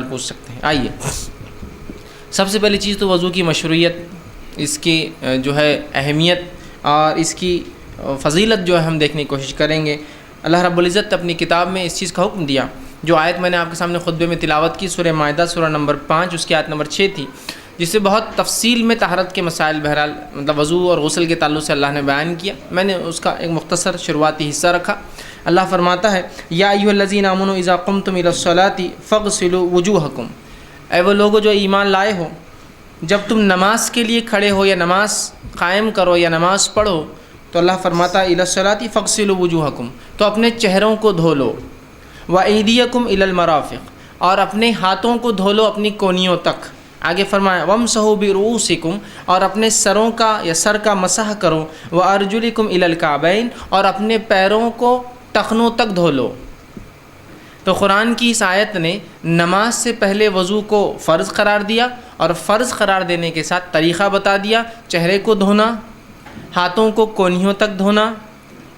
پوچھ سکتے ہیں۔ آئیے، سب سے پہلی چیز تو وضو کی مشروعیت، اس کی جو ہے اہمیت اور اس کی فضیلت جو ہے ہم دیکھنے کی کوشش کریں گے۔ اللہ رب العزت اپنی کتاب میں اس چیز کا حکم دیا، جو آیت میں نے آپ کے سامنے خطبے میں تلاوت کی، سورہ مائدہ سورہ نمبر 5 اس کی آیت نمبر 6 تھی، جس سے بہت تفصیل میں طہارت کے مسائل بہرحال مطلب وضو اور غسل کے تعلق سے اللہ نے بیان کیا۔ میں نے اس کا ایک مختصر شروعاتی حصہ رکھا۔ اللہ فرماتا ہے یا ایھا الذین آمنوا اذا قمتم الی الصلاۃ فاغسلوا وجوہکم، اے وہ لوگو جو ایمان لائے ہو، جب تم نماز کے لیے کھڑے ہو یا نماز قائم کرو یا نماز پڑھو تو اللہ فرماتا ہے الی الصلاۃ فاغسلوا وجوہکم، تو اپنے چہروں کو دھو لو، وایدیکم الی المرافق، اور اپنے ہاتھوں کو دھو لو اپنی کونیوں تک۔ آگے فرمایا وامسحوا برؤوسکم، اور اپنے سروں کا یا سر کا مسح کرو، وارجلکم الی الکعبین، اور اپنے پیروں کو ٹخنوں تک دھو لو۔ تو قرآن کی اس آیت نے نماز سے پہلے وضو کو فرض قرار دیا، اور فرض قرار دینے کے ساتھ طریقہ بتا دیا، چہرے کو دھونا، ہاتھوں کو کونیوں تک دھونا،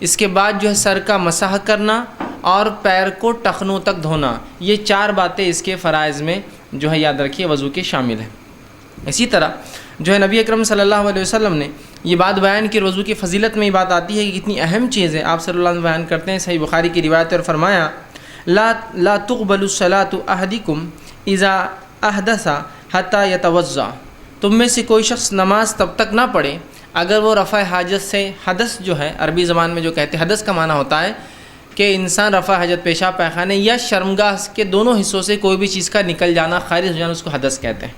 اس کے بعد جو ہے سر کا مسح کرنا اور پیر کو ٹخنوں تک دھونا۔ یہ 4 باتیں اس کے فرائض میں جو ہے یاد رکھیے وضو کے شامل ہیں۔ اسی طرح جو ہے نبی اکرم صلی اللہ علیہ وسلم نے یہ بات بیان کی، وضو کی فضیلت میں یہ بات آتی ہے کہ کتنی اہم چیز ہے۔ آپ صلی اللہ علیہ وسلم بیان کرتے ہیں، صحیح بخاری کی روایت ہے، اور فرمایا لا تقبل الصلاۃ احدکم اذا احدث حتی یتوضا، تم میں سے کوئی شخص نماز تب تک نہ پڑھے اگر وہ رفع حاجت سے، حدث جو ہے عربی زبان میں جو کہتے ہیں حدث کا معنی ہوتا ہے کہ انسان رفع حاجت، پیشاب پاخانے یا شرمگاہ کے دونوں حصوں سے کوئی بھی چیز کا نکل جانا، خارج ہو جانا، اس کو حدث کہتے ہیں۔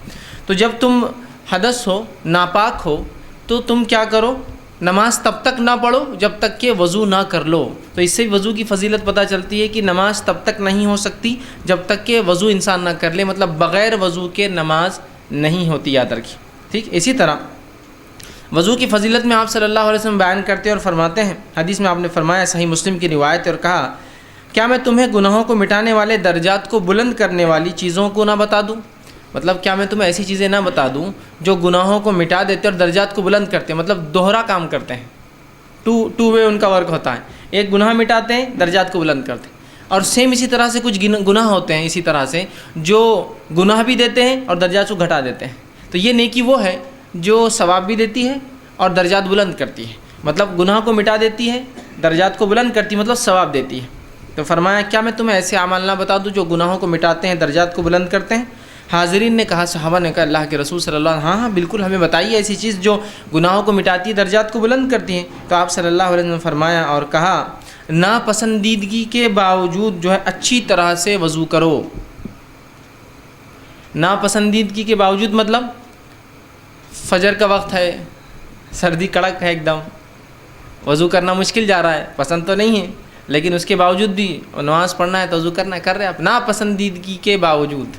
تو جب تم حدث ہو، ناپاک ہو، تو تم کیا کرو، نماز تب تک نہ پڑھو جب تک کہ وضو نہ کر لو۔ تو اس سے وضو کی فضیلت پتہ چلتی ہے کہ نماز تب تک نہیں ہو سکتی جب تک کہ وضو انسان نہ کر لے، مطلب بغیر وضو کے نماز نہیں ہوتی، یاد رکھیے، ٹھیک۔ اسی طرح وضو کی فضیلت میں آپ صلی اللہ علیہ وسلم بیان کرتے اور فرماتے ہیں، حدیث میں آپ نے فرمایا، صحیح مسلم کی روایت ہے، اور کہا کیا میں تمہیں گناہوں کو مٹانے والے، درجات کو بلند کرنے والی چیزوں کو نہ بتا دوں؟ مطلب کیا میں تمہیں ایسی چیزیں نہ بتا دوں جو گناہوں کو مٹا دیتے اور درجات کو بلند کرتے ہیں، مطلب دوہرا کام کرتے ہیں، ٹو وے ان کا ورک ہوتا ہے، ایک گناہ مٹاتے ہیں، درجات کو بلند کرتے ہیں، اور سیم اسی طرح سے کچھ گناہ ہوتے ہیں اسی طرح سے جو گناہ بھی دیتے ہیں اور درجات کو گھٹا دیتے ہیں۔ تو یہ نیکی وہ ہے جو ثواب بھی دیتی ہے اور درجات بلند کرتی ہے، مطلب گناہ کو مٹا دیتی ہے، درجات کو بلند کرتی ہے، مطلب ثواب دیتی ہے۔ تو فرمایا کیا میں تمہیں ایسے اعمال نہ بتا دوں جو گناہوں کو مٹاتے ہیں، درجات کو بلند کرتے ہیں؟ حاضرین نے کہا، صحابہ نے کہا اللہ کے رسول صلی اللہ علیہ وسلم ہاں بالکل، ہمیں بتائیے ایسی چیز جو گناہوں کو مٹاتی ہے، درجات کو بلند کرتی ہیں۔ تو آپ صلی اللہ علیہ وسلم نے فرمایا اور کہا ناپسندیدگی کے باوجود جو ہے اچھی طرح سے وضو کرو۔ ناپسندیدگی کے باوجود مطلب فجر کا وقت ہے، سردی کڑک ہے ایک دم، وضو کرنا مشکل جا رہا ہے، پسند تو نہیں ہے، لیکن اس کے باوجود بھی نماز پڑھنا ہے تو وضو کرنا ہے، کر رہے آپ ناپسندیدگی کے باوجود،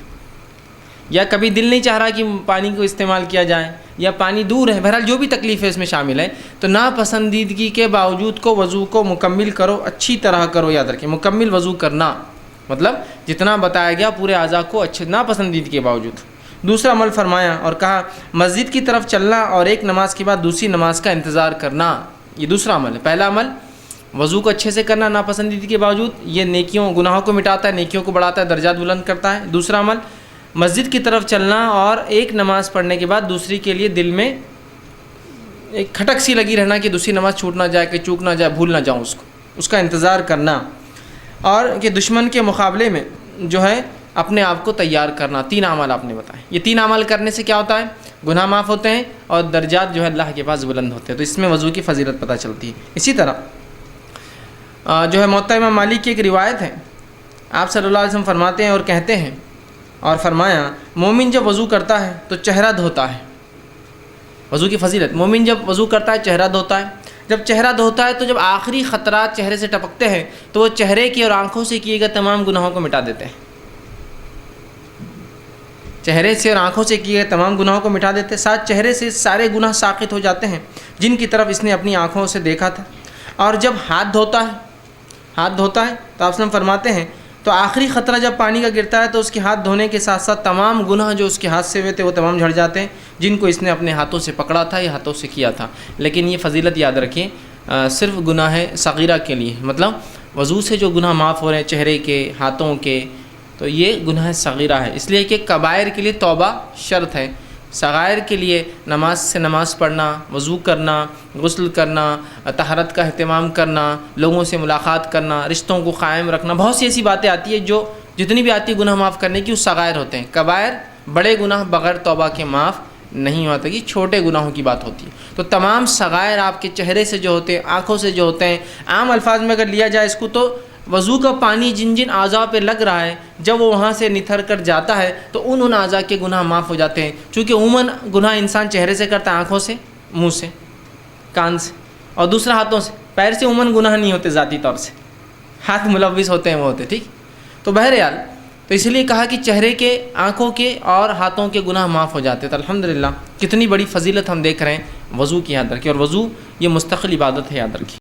یا کبھی دل نہیں چاہ رہا کہ پانی کو استعمال کیا جائے، یا پانی دور ہے، بہرحال جو بھی تکلیف ہے اس میں شامل ہے، تو ناپسندیدگی کے باوجود کو وضو کو مکمل کرو، اچھی طرح کرو۔ یاد رکھیں مکمل وضو کرنا مطلب جتنا بتایا گیا پورے اعضاء کو اچھے، ناپسندیدگی کے باوجود۔ دوسرا عمل فرمایا اور کہا مسجد کی طرف چلنا اور ایک نماز کے بعد دوسری نماز کا انتظار کرنا، یہ دوسرا عمل ہے۔ پہلا عمل وضو کو اچھے سے کرنا ناپسندیدگی کے باوجود، یہ نیکیوں گناہوں کو مٹاتا ہے، نیکیوں کو بڑھاتا ہے، درجات بلند کرتا ہے۔ دوسرا عمل مسجد کی طرف چلنا اور ایک نماز پڑھنے کے بعد دوسری کے لیے دل میں ایک کھٹک سی لگی رہنا کہ دوسری نماز چھوٹ نہ جائے، کہ چوک نہ جائے، بھول نہ جاؤں اس کو، اس کا انتظار کرنا، اور کہ دشمن کے مقابلے میں جو ہے اپنے آپ کو تیار کرنا۔ 3 اعمال آپ نے بتائے، یہ 3 اعمال کرنے سے کیا ہوتا ہے؟ گناہ معاف ہوتے ہیں اور درجات جو ہے اللہ کے پاس بلند ہوتے ہیں۔ تو اس میں وضو کی فضیلت پتہ چلتی ہے۔ اسی طرح جو ہے موطا امام مالک کی ایک روایت ہے، آپ صلی اللہ علیہ وسلم فرماتے ہیں اور کہتے ہیں اور فرمایا مومن جب وضو کرتا ہے تو چہرہ دھوتا ہے۔ وضو کی فضیلت، مومن جب وضو کرتا ہے چہرہ دھوتا ہے، جب چہرہ دھوتا ہے تو جب آخری خطرات چہرے سے ٹپکتے ہیں تو وہ چہرے کی اور آنکھوں سے کیے گئے تمام گناہوں کو مٹا دیتے ہیں، چہرے سے اور آنکھوں سے کیے گئے تمام گناہوں کو مٹا دیتے ہیں، ساتھ چہرے سے سارے گناہ ساقط ہو جاتے ہیں جن کی طرف اس نے اپنی آنکھوں سے دیکھا تھا۔ اور جب ہاتھ دھوتا ہے تو آپ صلی اللہ علیہ وسلم فرماتے ہیں تو آخری خطرہ جب پانی کا گرتا ہے تو اس کے ہاتھ دھونے کے ساتھ ساتھ تمام گناہ جو اس کے ہاتھ سے ہوئے تھے وہ تمام جھڑ جاتے ہیں جن کو اس نے اپنے ہاتھوں سے پکڑا تھا یا ہاتھوں سے کیا تھا۔ لیکن یہ فضیلت یاد رکھیں صرف گناہ صغیرہ کے لیے، مطلب وضو سے جو گناہ معاف ہو رہے ہیں چہرے کے، ہاتھوں کے، تو یہ گناہ صغیرہ ہے، اس لیے کہ کبائر کے لیے توبہ شرط ہے، صغائر کے لیے نماز سے نماز پڑھنا، وضو کرنا، غسل کرنا، طہارت کا اہتمام کرنا، لوگوں سے ملاقات کرنا، رشتوں کو قائم رکھنا، بہت سی ایسی باتیں آتی ہیں جو جتنی بھی آتی ہے گناہ معاف کرنے کی وہ صغائر ہوتے ہیں۔ کبائر بڑے گناہ بغیر توبہ کے معاف نہیں ہوتا، کہ چھوٹے گناہوں کی بات ہوتی ہے۔ تو تمام صغائر آپ کے چہرے سے جو ہوتے ہیں، آنکھوں سے جو ہوتے ہیں، عام الفاظ میں اگر لیا جائے اس کو تو وضو کا پانی جن جن اعضاء پہ لگ رہا ہے جب وہ وہاں سے نتھر کر جاتا ہے تو ان اعضاء کے گناہ معاف ہو جاتے ہیں، چونکہ عموماً گناہ انسان چہرے سے کرتا ہے، آنکھوں سے، منہ سے، کان سے، اور دوسرا ہاتھوں سے۔ پیر سے عموماً گناہ نہیں ہوتے ذاتی طور سے، ہاتھ ملوث ہوتے ہیں وہ ہوتے، ٹھیک۔ تو بہرحال تو اس لیے کہا کہ چہرے کے، آنکھوں کے اور ہاتھوں کے گناہ معاف ہو جاتے ہیں۔ تو الحمدللہ کتنی بڑی فضیلت ہم دیکھ رہے ہیں وضو کی، یاد رکھیں، اور وضو یہ مستقل عبادت ہے، یاد رکھیں۔